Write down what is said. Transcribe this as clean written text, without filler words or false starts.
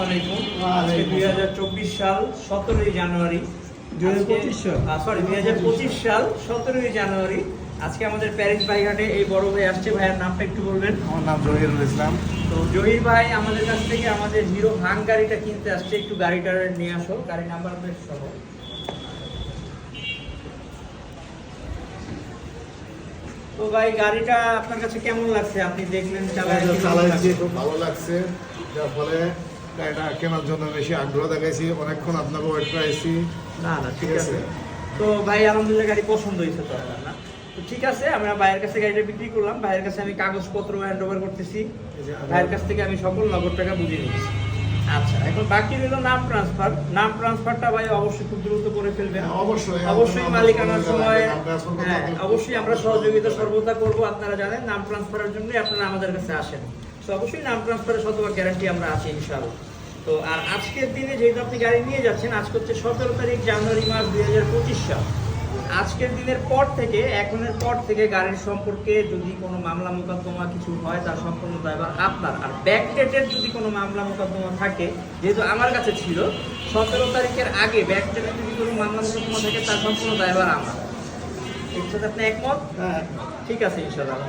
আলাইকুম। আজকে 2024 সাল 17ই জানুয়ারি, 2025 সাল? সরি 2025 সাল 17ই জানুয়ারি। আজকে আমাদের প্যারিস বাইঘাটে এই বড় ভাই আসছে। ভাইয়ের নামটা একটু বলবেন? আমার নাম জহিরুল ইসলাম। তো জহির ভাই আমাদের কাছ থেকে আমাদের হিরো ভাং গাড়িটা কিনতে আসছে। একটু গাড়িটা নিয়ে আসো, গাড়ি নাম্বার প্লেট সহ। তো ভাই গাড়িটা আপনার কাছে কেমন লাগছে? আপনি দেখলেন, চালাইছি, খুব ভালো লাগছে, যার ফলে গাড়িটা কেনার জন্য বেশি আগ্রহ দেখাইছি। অনেকক্ষণ আপনাকে ওয়েট করাইছি। না ঠিক আছে। তো ভাই আলহামদুলিল্লাহ গাড়ি পছন্দ হয়েছে তো আপনার, না? তো ঠিক আছে, আমরা ভাইয়ের কাছে গাড়িটা বিক্রি করলাম। ভাইয়ের কাছে আমি কাগজপত্র হ্যান্ড ওভার করতেছি। ভাইয়ের কাছ থেকে আমি সকল নগদ টাকা বুঝে নিচ্ছি। আচ্ছা, এখন বাকি রইল নাম ট্রান্সফার। নাম ট্রান্সফারটা ভাই অবশ্যই খুব দ্রুত করে ফেলবেন। অবশ্যই মালিকানার সময়, হ্যাঁ অবশ্যই আমরা সহযোগিতা সর্বদা করব। আপনারা জানেন নাম ট্রান্সফারের জন্য আপনারা আমাদের কাছে আসেন। তো অবশ্যই নাম ট্রান্সফারের শতভাগ গ্যারান্টি আমরা আছি ইনশাআল্লাহ। তো আর আজকের দিনে যেহেতু আপনি গাড়ি নিয়ে যাচ্ছেন, আজকে হচ্ছে 17 তারিখ জানুয়ারি মাস 2025 সাল। আজকের দিনের পর থেকে, এখনের পর থেকে গাড়ির সম্পর্কে যদি কোনো মামলা মোকদ্দমা কিছু হয়, তার সম্পূর্ণ দায়ভার আপনার। আর ব্যাকডেটের যদি কোনো মামলা মোকদ্দমা থাকে, যেহেতু আমার কাছে ছিল 17 তারিখের আগে, ব্যাকডেটের যদি কোনো মামলা মোকদ্দমা থাকে, তার সম্পূর্ণ দায়ভার আমার। এর সাথে আপনি একমত? হ্যাঁ। ঠিক আছে ইনশাআল্লাহ।